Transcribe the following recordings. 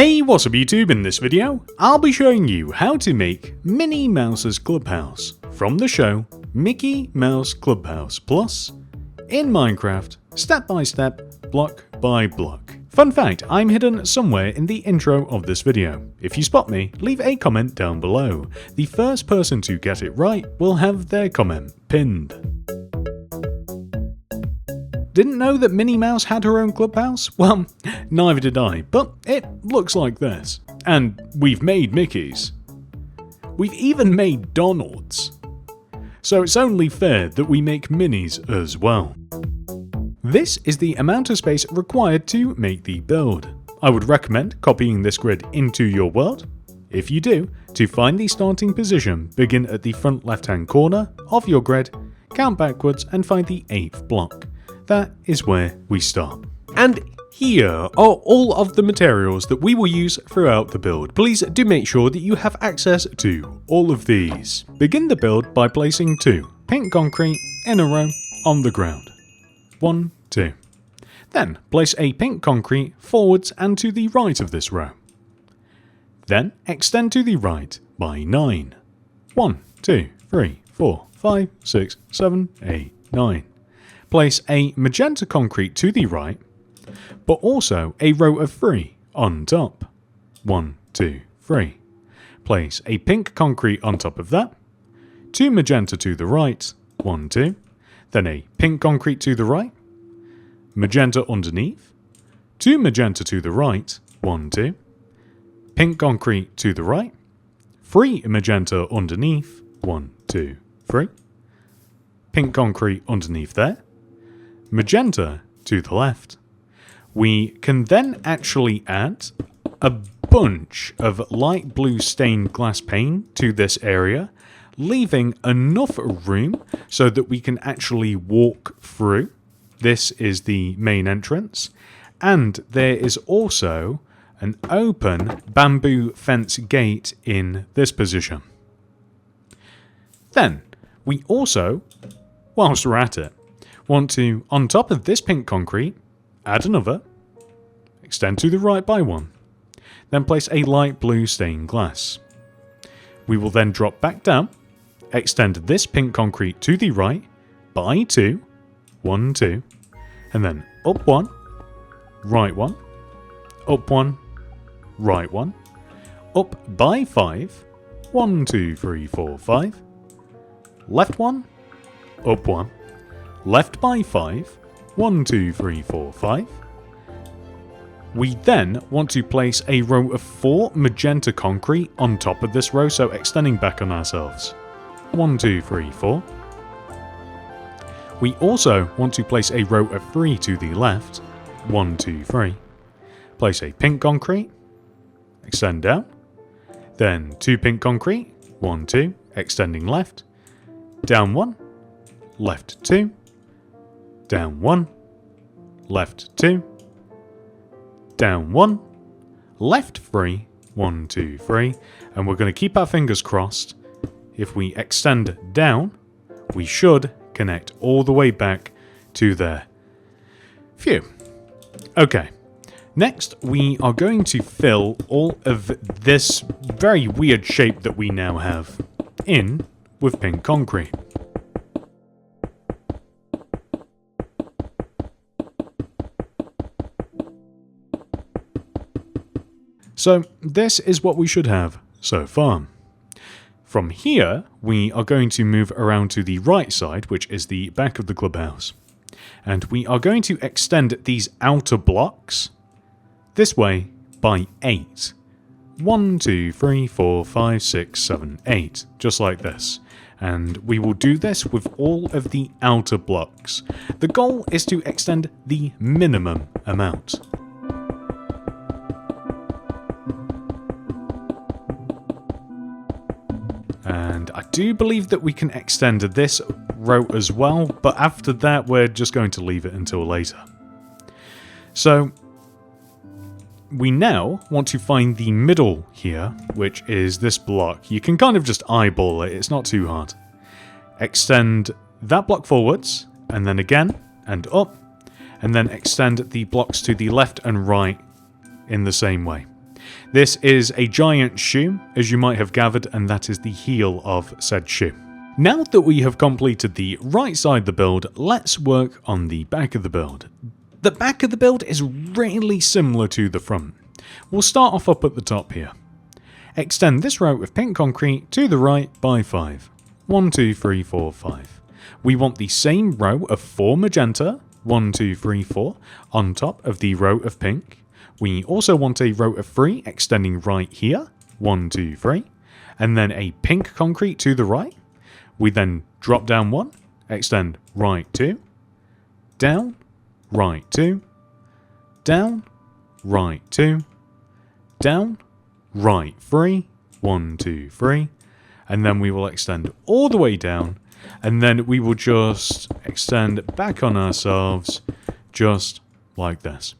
Hey, what's up YouTube? In this video, I'll be showing you how to make Minnie Mouses Clubhouse from the show Mickey Mouse Clubhouse Plus in Minecraft, step by step, block by block. Fun fact, I'm hidden somewhere in the intro of this video. If you spot me, leave a comment down below. The first person to get it right will have their comment pinned. Didn't know that Minnie Mouse had her own clubhouse? Well, neither did I, but it looks like this. And we've made Mickey's. We've even made Donald's. So it's only fair that we make Minnie's as well. This is the amount of space required to make the build. I would recommend copying this grid into your world. If you do, to find the starting position, begin at the front left-hand corner of your grid, count backwards and find the 8th block. That is where we start. And here are all of the materials that we will use throughout the build. Please do make sure that you have access to all of these. Begin the build by placing 2 pink concrete in a row on the ground. 1, 2. Then place a pink concrete forwards and to the right of this row. Then extend to the right by 9. 1, 2, 3, 4, 5, 6, 7, 8, 9. Place a magenta concrete to the right, but also a row of 3 on top. 1, 2, 3. Place a pink concrete on top of that, 2 magenta to the right, 1, 2. Then a pink concrete to the right, magenta underneath, 2 magenta to the right, 1, 2. Pink concrete to the right, 3 magenta underneath, 1, 2, 3. Pink concrete underneath there, magenta to the left. We can then actually add a bunch of light blue stained glass pane to this area, leaving enough room so that we can actually walk through. This is the main entrance, and there is also an open bamboo fence gate in this position. Then we also, whilst we're at it, want to, on top of this pink concrete, add another, extend to the right by 1, then place a light blue stained glass. We will then drop back down, extend this pink concrete to the right by 2, 1, 2, and then up 1, right 1, up 1, right 1, up by 5, 1, 2, 3, 4, 5, left 1, up 1, left by 5, 1, 2, 3, 4, 5. We then want to place a row of 4 magenta concrete on top of this row, so extending back on ourselves. 1, 2, 3, 4. We also want to place a row of 3 to the left. 1, 2, 3. Place a pink concrete, extend down. Then 2 pink concrete, 1, 2, extending left. Down 1, left 2. Down 1, left 2, down 1, left 3, 1, 2, 3, and we're going to keep our fingers crossed. If we extend down, we should connect all the way back to there. Phew. Okay, next we are going to fill all of this very weird shape that we now have in with pink concrete. So this is what we should have so far. From here, we are going to move around to the right side, which is the back of the clubhouse. And we are going to extend these outer blocks this way by 8. 1, 2, 3, 4, 5, 6, 7, 8. Just like this. And we will do this with all of the outer blocks. The goal is to extend the minimum amount. And I do believe that we can extend this row as well, but after that we're just going to leave it until later. So we now want to find the middle here, which is this block. You can kind of just eyeball it, it's not too hard. Extend that block forwards, and then again, and up, and then extend the blocks to the left and right in the same way. This is a giant shoe, as you might have gathered, and that is the heel of said shoe. Now that we have completed the right side of the build, let's work on the back of the build. The back of the build is really similar to the front. We'll start off up at the top here. Extend this row of pink concrete to the right by 5. 1, 2, 3, 4, 5. We want the same row of 4 magenta, 1, 2, 3, 4, on top of the row of pink. We also want a row of 3 extending right here, 1, 2, 3, and then a pink concrete to the right. We then drop down 1, extend right 2, down, right 2, down, right 2, down, right 3, 1, 2, 3, and then we will extend all the way down, and then we will just extend back on ourselves just like this.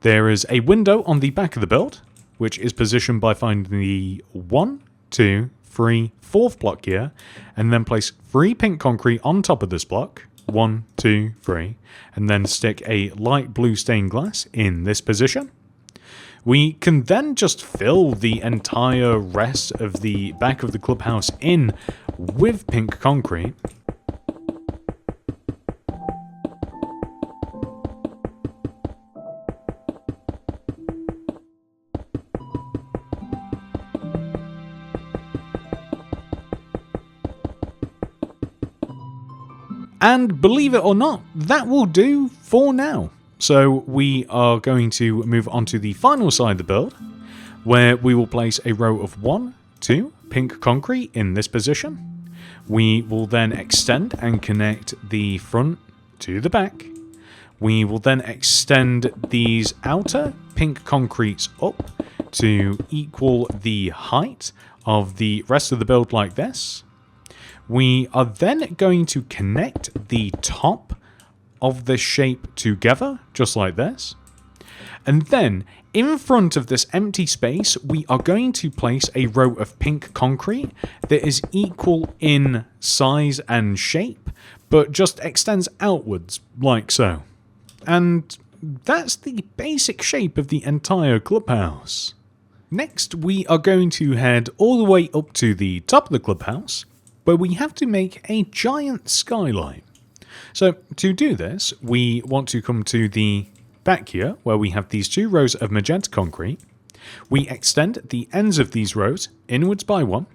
There is a window on the back of the build, which is positioned by finding the 1, 2, 3, 4th block here, and then place 3 pink concrete on top of this block, 1, 2, 3, and then stick a light blue stained glass in this position. We can then just fill the entire rest of the back of the clubhouse in with pink concrete. And believe it or not, that will do for now. So we are going to move on to the final side of the build, where we will place a row of 1, 2 pink concrete in this position. We will then extend and connect the front to the back. We will then extend these outer pink concretes up to equal the height of the rest of the build like this. We are then going to connect the top of this shape together, just like this. And then, in front of this empty space, we are going to place a row of pink concrete that is equal in size and shape, but just extends outwards, like so. And that's the basic shape of the entire clubhouse. Next, we are going to head all the way up to the top of the clubhouse, where we have to make a giant skyline. So to do this, we want to come to the back here, where we have these 2 rows of magenta concrete. We extend the ends of these rows inwards by 1,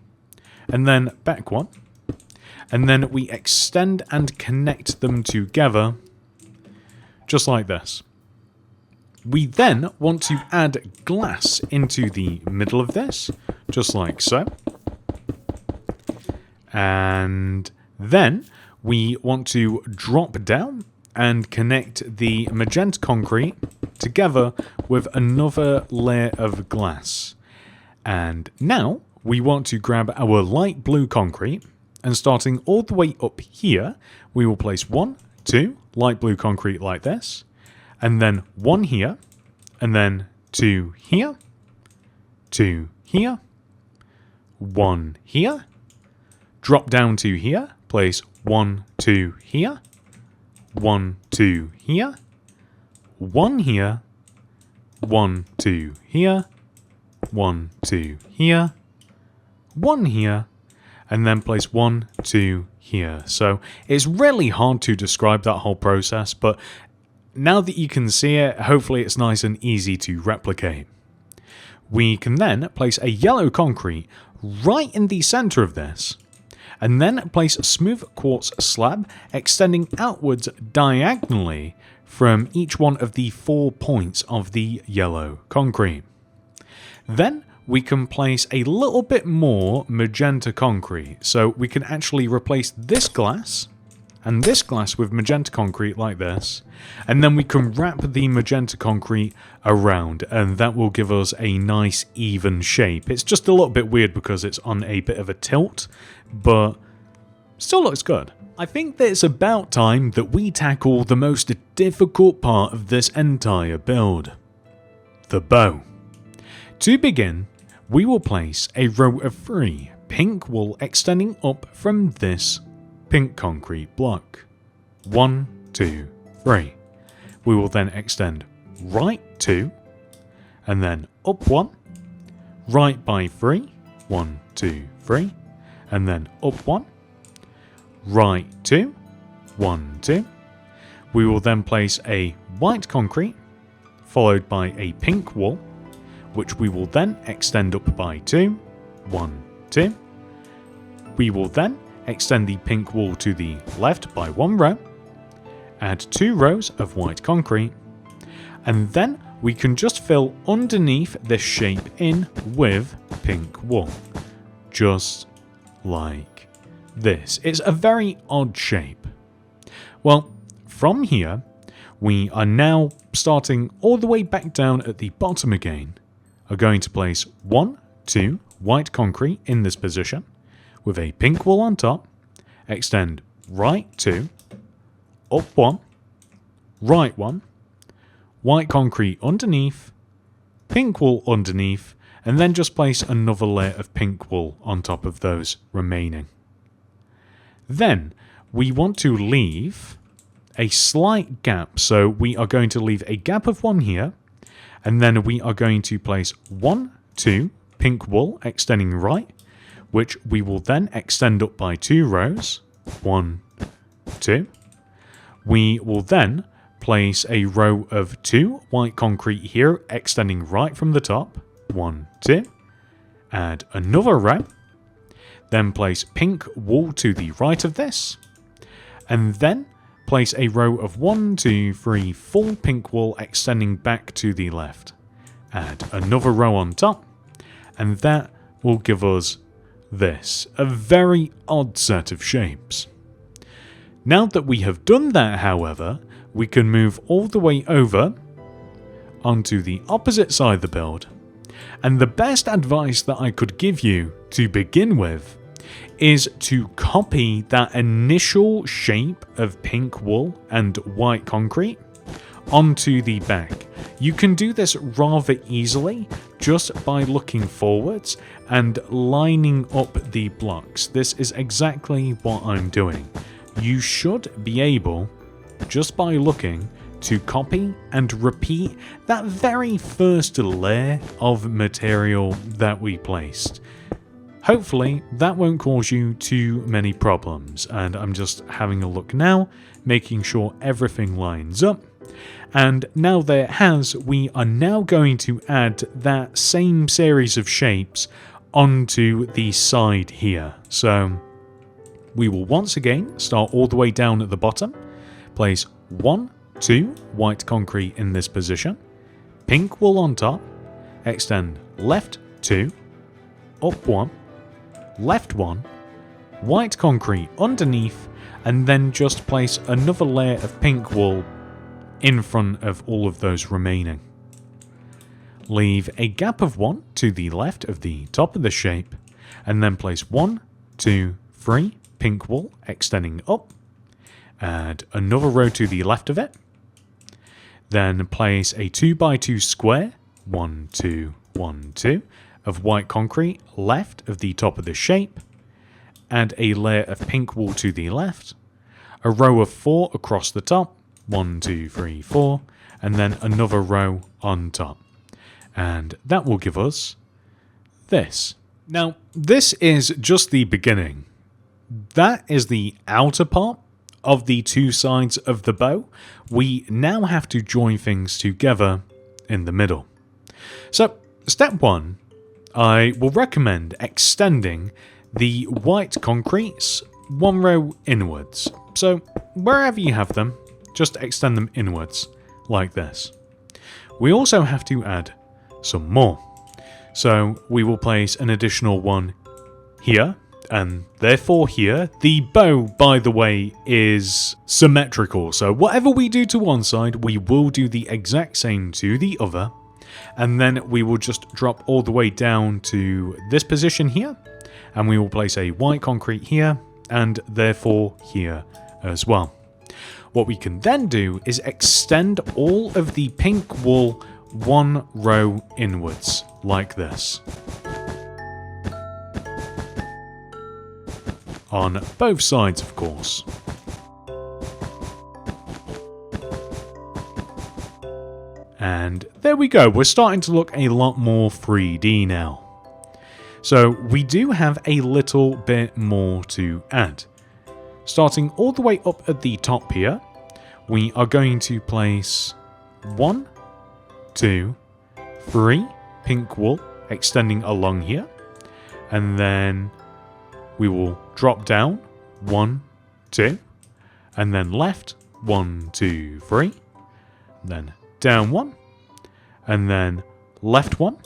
and then back 1, and then we extend and connect them together, just like this. We then want to add glass into the middle of this, just like so. And then we want to drop down and connect the magenta concrete together with another layer of glass. And now we want to grab our light blue concrete, and starting all the way up here, we will place 1, 2 light blue concrete like this, and then 1 here, and then 2 here, 2 here, 1 here, drop down to here, place 1, 2 here, 1, 2 here, 1 here, 1, 2 here, 1, 2 here, 1 here, and then place 1, 2 here. So it's really hard to describe that whole process, but now that you can see it, hopefully it's nice and easy to replicate. We can then place a yellow concrete right in the center of this, and then place a smooth quartz slab extending outwards diagonally from each one of the 4 points of the yellow concrete. Then we can place a little bit more magenta concrete, so we can actually replace this glass and this glass with magenta concrete like this, and then we can wrap the magenta concrete around, and that will give us a nice even shape. It's just a little bit weird because it's on a bit of a tilt, but still looks good. I think that it's about time that we tackle the most difficult part of this entire build: the bow. To begin, we will place a row of 3 pink wool extending up from this pink concrete block. 1, 2, 3. We will then extend right 2, and then up 1, right by 3, 1, 2, 3, and then up 1, right 2, 1, 2. We will then place a white concrete, followed by a pink wall, which we will then extend up by 2, 1, 2. We will then extend the pink wall to the left by 1 row, add 2 rows of white concrete, and then we can just fill underneath this shape in with pink wool, just like this. It's a very odd shape. Well, from here, we are now starting all the way back down at the bottom again, are going to place 1, 2 white concrete in this position, with a pink wall on top, extend right 2, up 1, right 1, white concrete underneath, pink wool underneath, and then just place another layer of pink wool on top of those remaining. Then we want to leave a slight gap, so we are going to leave a gap of 1 here, and then we are going to place 1, 2 pink wool extending right, which we will then extend up by 2 rows, 1, 2. We will then place a row of 2 white concrete here, extending right from the top, 1, 2. Add another row, then place pink wool to the right of this, and then place a row of 1, 2, 3, 4 pink wool extending back to the left. Add another row on top, and that will give us this, a very odd set of shapes. Now that we have done that, however, we can move all the way over onto the opposite side of the build, and the best advice that I could give you to begin with is to copy that initial shape of pink wool and white concrete onto the back. You can do this rather easily just by looking forwards and lining up the blocks. This is exactly what I'm doing. You should be able, just by looking, to copy and repeat that very first layer of material that we placed. Hopefully that won't cause you too many problems, and I'm just having a look now, making sure everything lines up. And now that it has, we are now going to add that same series of shapes onto the side here. So we will once again start all the way down at the bottom, place 1, 2 white concrete in this position, pink wool on top, extend left 2, up 1, left 1, white concrete underneath, and then just place another layer of pink wool in front of all of those remaining. Leave a gap of 1 to the left of the top of the shape, and then place 1, 2, 3 pink wool extending up. Add another row to the left of it. Then place a 2x2 square, 1, 2, 1, 2, of white concrete left of the top of the shape. Add a layer of pink wool to the left. A row of 4 across the top, 1, 2, 3, 4, and then another row on top. And that will give us this. Now, this is just the beginning. That is the outer part of the 2 sides of the bow. We now have to join things together in the middle. So, step 1, I will recommend extending the white concretes 1 row inwards. So, wherever you have them, just extend them inwards, like this. We also have to add some more. So, we will place an additional one here, and therefore here. The bow, by the way, is symmetrical, so whatever we do to one side, we will do the exact same to the other, and then we will just drop all the way down to this position here, and we will place a white concrete here, and therefore here as well. What we can then do is extend all of the pink wool 1 row inwards, like this. On both sides, of course. And there we go. We're starting to look a lot more 3D now. So we do have a little bit more to add. Starting all the way up at the top here, we are going to place 1, 2, 3 pink wool extending along here. And then we will drop down 1, 2, and then left 1, 2, 3, then down 1, and then left 1.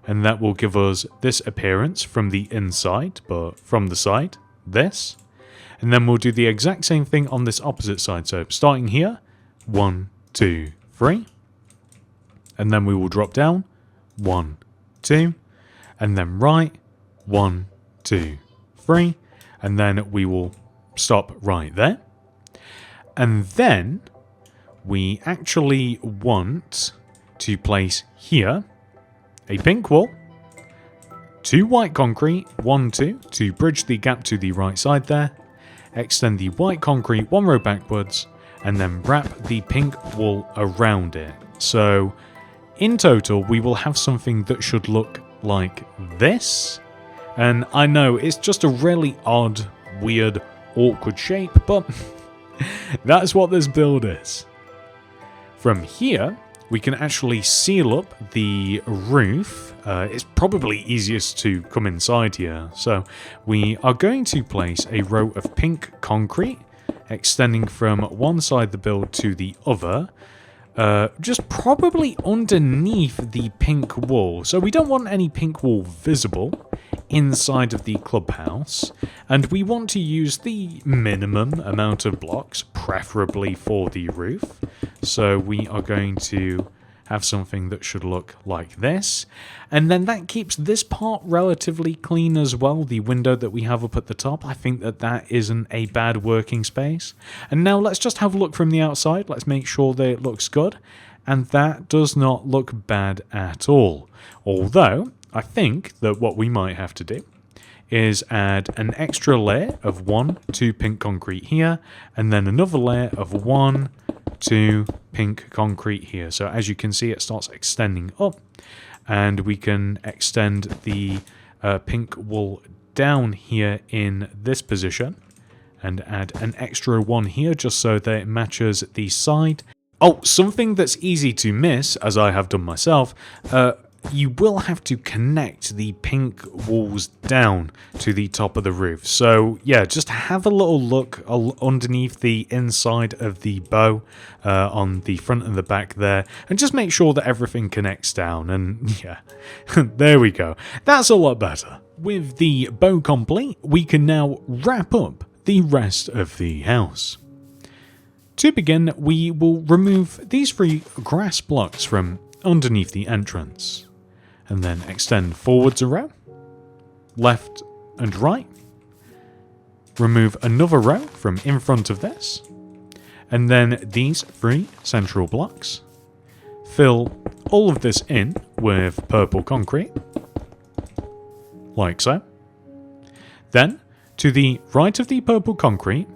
And that will give us this appearance from the inside, but from the side, this. And then we'll do the exact same thing on this opposite side. So starting here, 1, 2, 3. And then we will drop down, 1, 2. And then right, 1, 2, 3. And then we will stop right there. And then we actually want to place here a pink wall, 2 white concrete, 1, 2, to bridge the gap to the right side there, extend the white concrete 1 row backwards, and then wrap the pink wool around it. So in total, we will have something that should look like this. And I know it's just a really odd, weird, awkward shape, but that's what this build is. From here, we can actually seal up the roof. It's probably easiest to come inside here. So we are going to place a row of pink concrete extending from one side of the build to the other. Just probably underneath the pink wall. So we don't want any pink wall visible inside of the clubhouse. And we want to use the minimum amount of blocks, preferably for the roof. So we are going to have something that should look like this. And then that keeps this part relatively clean as well. The window that we have up at the top, I think that that isn't a bad working space. And now let's just have a look from the outside. Let's make sure that it looks good. And that does not look bad at all. Although, I think that what we might have to do is add an extra layer of 1, 2 pink concrete here, and then another layer of 1, 2 pink concrete here. So as you can see, it starts extending up, and we can extend the pink wool down here in this position and add an extra one here just so that it matches the side. Oh, something that's easy to miss, as I have done myself, you will have to connect the pink walls down to the top of the roof. So yeah, just have a little look underneath the inside of the bow on the front and the back there, and just make sure that everything connects down. And yeah, there we go. That's a lot better. With the bow complete, we can now wrap up the rest of the house. To begin, we will remove these 3 grass blocks from underneath the entrance, and then extend forwards a row, left and right, remove another row from in front of this, and then these 3 central blocks, fill all of this in with purple concrete, like so. Then, to the right of the purple concrete,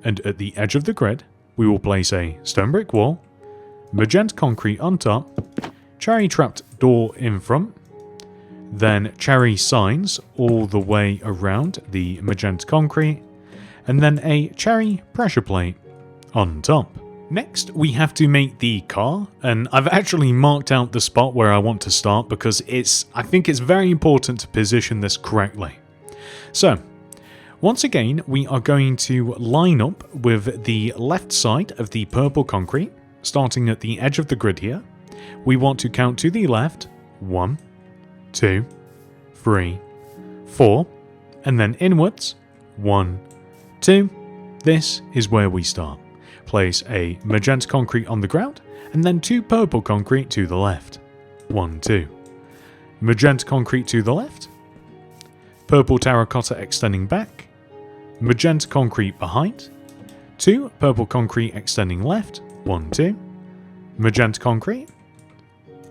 and at the edge of the grid, we will place a stone brick wall, magenta concrete on top, cherry trapped door in front, then cherry signs all the way around the magenta concrete, and then a cherry pressure plate on top. Next, we have to make the car, and I've actually marked out the spot where I want to start because I think it's very important to position this correctly. So, once again, we are going to line up with the left side of the purple concrete, starting at the edge of the grid here. We want to count to the left, 1, 2, 3, 4, and then inwards, 1, 2. This is where we start. Place a magenta concrete on the ground, and then 2 purple concrete to the left. 1, 2. Magenta concrete to the left. Purple terracotta extending back. Magenta concrete behind. 2 purple concrete extending left. 1, 2. Magenta concrete.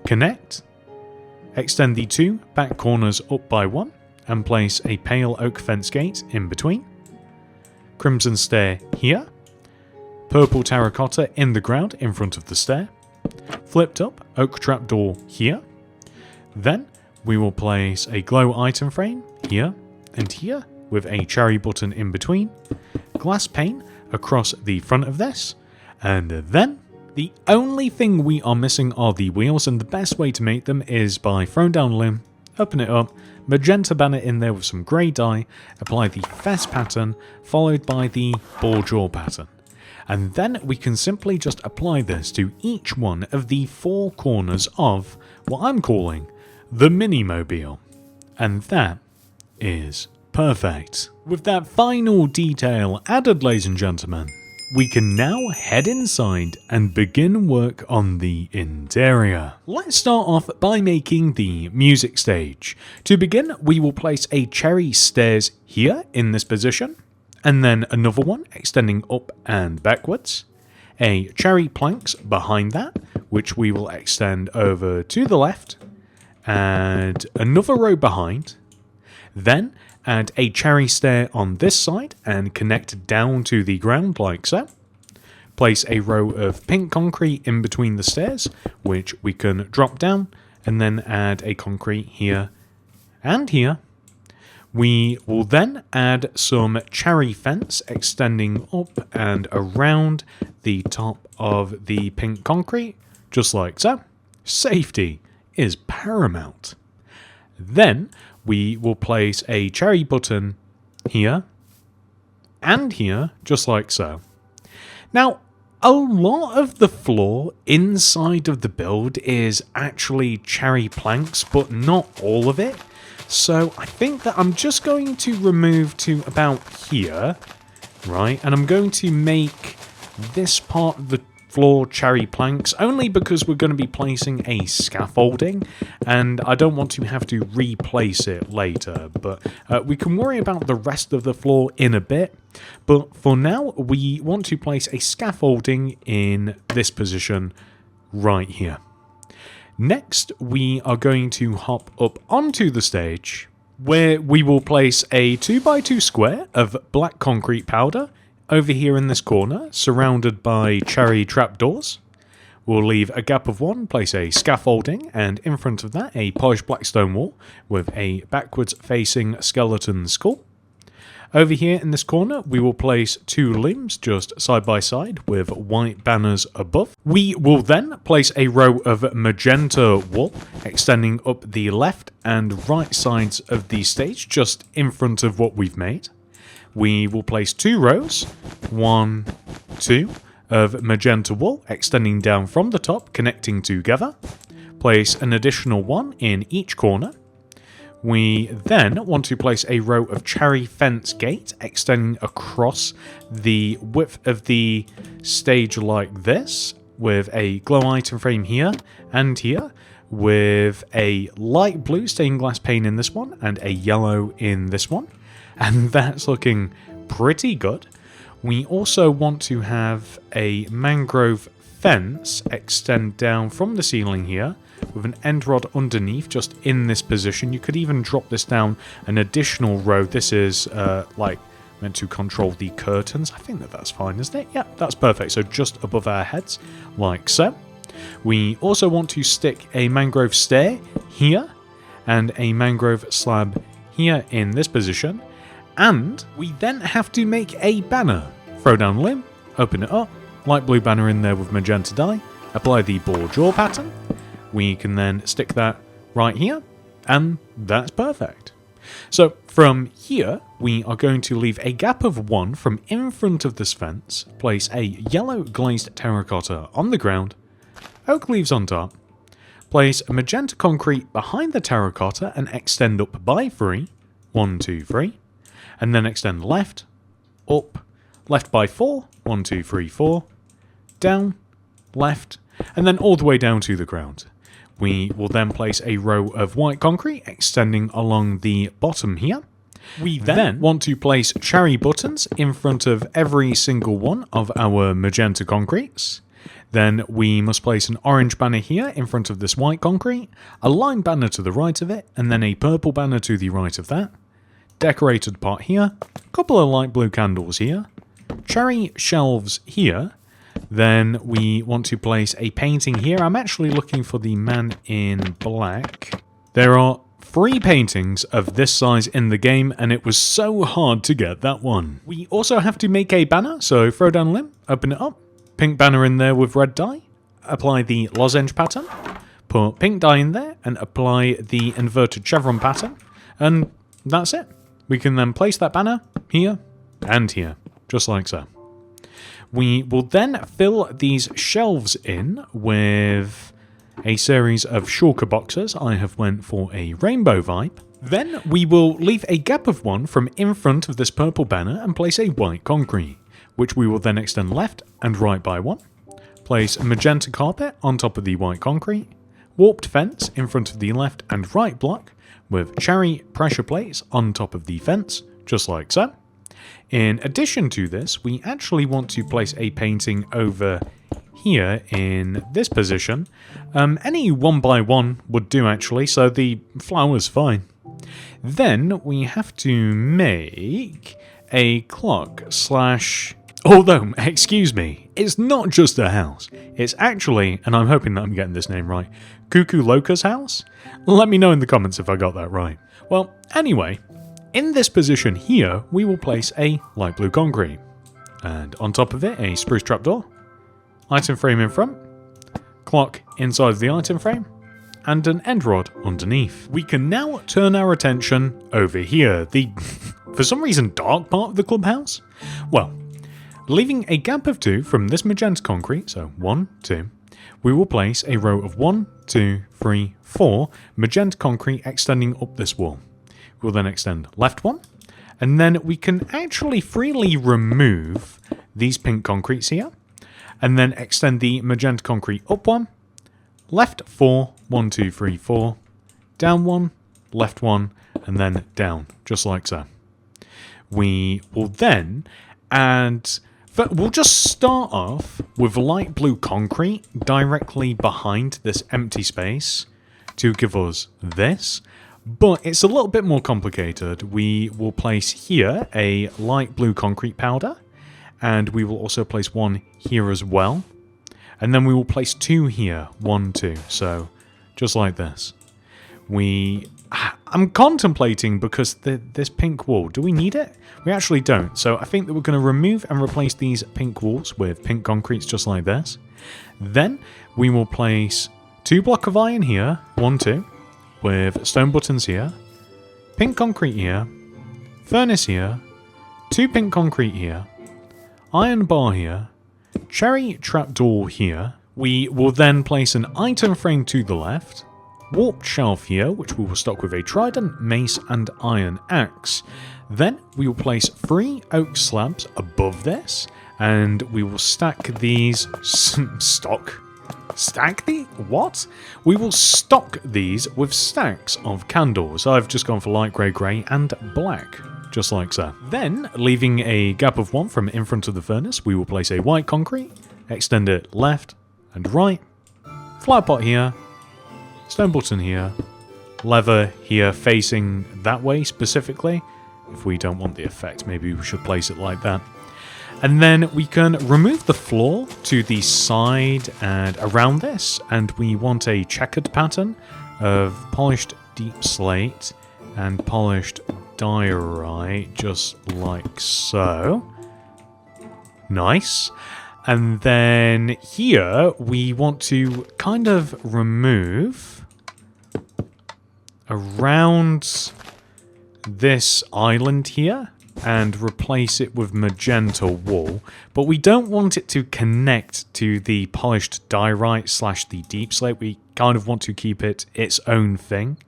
Connect. Extend the 2 back corners up by 1 and place a pale oak fence gate in between. Crimson stair here. Purple terracotta in the ground in front of the stair. flipped up oak trapdoor here. Then we will place a glow item frame here and here with a cherry button in between, glass pane across the front of this, and then the only thing we are missing are the wheels, and the best way to make them is by throwing down a limb, open it up, magenta banner in there with some grey dye, apply the fest pattern, followed by the ball jaw pattern. And then we can simply just apply this to each one of the 4 corners of what I'm calling the Minnie Mobile. And that is perfect. With that final detail added, ladies and gentlemen, we can now head inside and begin work on the interior. Let's start off by making the music stage. To begin, we will place a cherry stairs here in this position, and then another one extending up and backwards. A cherry planks behind that, which we will extend over to the left, and another row behind. Then add a cherry stair on this side and connect down to the ground like so. Place a row of pink concrete in between the stairs, which we can drop down, and then add a concrete here and here. We will then add some cherry fence extending up and around the top of the pink concrete, just like so. Safety is paramount. Then we will place a cherry button here and here, just like so. Now, a lot of the floor inside of the build is actually cherry planks, but not all of it. So I think that I'm just going to remove to about here, right? And I'm going to make this part of the floor cherry planks, only because we're going to be placing a scaffolding, and I don't want to have to replace it later. But we can worry about the rest of the floor in a bit. But for now, we want to place a scaffolding in this position right here. Next, we are going to hop up onto the stage, where we will place a 2x2 square of black concrete powder over here in this corner, surrounded by cherry trapdoors. We'll leave a gap of 1, place a scaffolding, and in front of that a polished black stone wall with a backwards facing skeleton skull. Over here in this corner, we will place 2 limbs just side by side with white banners above. We will then place a row of magenta wool extending up the left and right sides of the stage just in front of what we've made. We will place 2 rows, 1, 2, of magenta wool extending down from the top, connecting together. Place an additional 1 in each corner. We then want to place a row of cherry fence gate extending across the width of the stage like this, with a glow item frame here and here, with a light blue stained glass pane in this one and a yellow in this one. And that's looking pretty good. We also want to have a mangrove fence extend down from the ceiling here with an end rod underneath just in this position. You could even drop this down an additional row. This is like meant to control the curtains. I think that that's fine, isn't it? Yeah, that's perfect. So just above our heads like so. We also want to stick a mangrove stair here and a mangrove slab here in this position. And we then have to make a banner. Throw down a limb, open it up, light blue banner in there with magenta dye, apply the ball jaw pattern. We can then stick that right here, and that's perfect. So from here, we are going to leave a gap of 1 from in front of this fence, place a yellow glazed terracotta on the ground, oak leaves on top, place a magenta concrete behind the terracotta and extend up by 3, 1, 2, 3, and then extend left, up, left by 4, 1, 2, 3, 4, down, left, and then all the way down to the ground. We will then place a row of white concrete extending along the bottom here. We then want to place cherry buttons in front of every single one of our magenta concretes. Then we must place an orange banner here in front of this white concrete, a lime banner to the right of it, and then a purple banner to the right of that. Decorated part here, a couple of light blue candles here, cherry shelves here, Then we want to place a painting here. I'm actually looking for the man in black. There are 3 paintings of this size in the game, and it was so hard to get that one. We also have to make a banner, so throw down a limb, open it up, pink banner in there with red dye, apply the lozenge pattern, put pink dye in there, and apply the inverted chevron pattern, and that's it. We can then place that banner here and here, just like so. We will then fill these shelves in with a series of shulker boxes. I have went for a rainbow vibe. Then we will leave a gap of 1 from in front of this purple banner and place a white concrete, which we will then extend left and right by 1. Place a magenta carpet on top of the white concrete, warped fence in front of the left and right block with cherry pressure plates on top of the fence, just like so. In addition to this, we actually want to place a painting over here in this position. Any 1x1 would do actually, so the flower's fine. Then we have to make a clock slash... Although, excuse me, it's not just a house. It's actually, and I'm hoping that I'm getting this name right, Cuckoo Loca's house? Let me know in the comments if I got that right. Well, anyway, in this position here, we will place a light blue concrete. And on top of it, a spruce trapdoor, item frame in front, clock inside of the item frame, and an end rod underneath. We can now turn our attention over here, the, for some reason, dark part of the clubhouse. Well, leaving a gap of 2 from this magenta concrete, so 1, 2, we will place a row of 1, 2, 3, 4 magenta concrete extending up this wall. We'll then extend left 1, and then we can actually freely remove these pink concretes here, and then extend the magenta concrete up 1, left 4, 1, 2, 3, 4, down 1, left 1, and then down, just like so. We will then add... We'll just start off with light blue concrete directly behind this empty space to give us this. But it's a little bit more complicated. We will place here a light blue concrete powder, and we will also place 1 here as well. And then we will place 2 here, 1, 2. So just like this. I'm contemplating because this pink wall, do we need it? We actually don't. So I think that we're going to remove and replace these pink walls with pink concretes just like this. Then we will place 2 blocks of iron here, 1, 2. With stone buttons here, pink concrete here, furnace here, 2 pink concrete here, iron bar here, cherry trapdoor here. We will then place an item frame to the left, warped shelf here, which we will stock with a trident, mace, and iron axe. Then we will place 3 oak slabs above this, and we will stack these... Stack the... what? We will stock these with stacks of candles. I've just gone for light grey, and black, just like so. Then, leaving a gap of 1 from in front of the furnace, we will place a white concrete, extend it left and right, flower pot here, stone button here, lever here facing that way specifically. If we don't want the effect, maybe we should place it like that. And then we can remove the floor to the side and around this, and we want a checkered pattern of polished deep slate and polished diorite, just like so. Nice. And then here we want to kind of remove around this island here and replace it with magenta wool, but we don't want it to connect to the polished diorite slash the deep slate. We kind of want to keep it its own thing,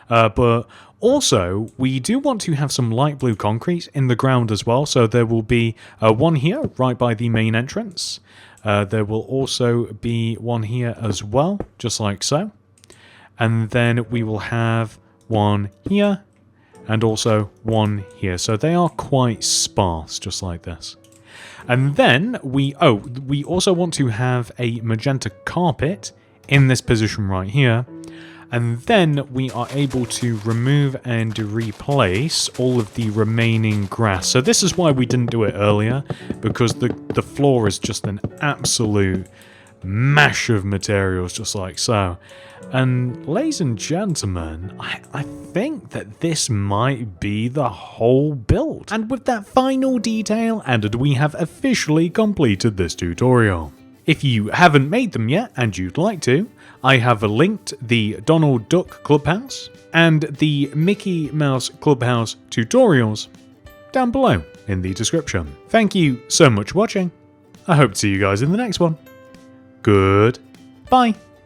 but also we do want to have some light blue concrete in the ground as well, so there will be one here right by the main entrance. There will also be one here as well, just like so, and then we will have one here and also one here. So they are quite sparse, just like this. And then we also want to have a magenta carpet in this position right here. And then we are able to remove and replace all of the remaining grass. So this is why we didn't do it earlier, because the floor is just an absolute mash of materials, just like so. And ladies and gentlemen, I think that this might be the whole build. And with that final detail added, we have officially completed this tutorial. If you haven't made them yet and you'd like to, I have linked the Donald Duck Clubhouse and the Mickey Mouse Clubhouse tutorials down below in the description. Thank you so much for watching. I hope to see you guys in the next one. Goodbye.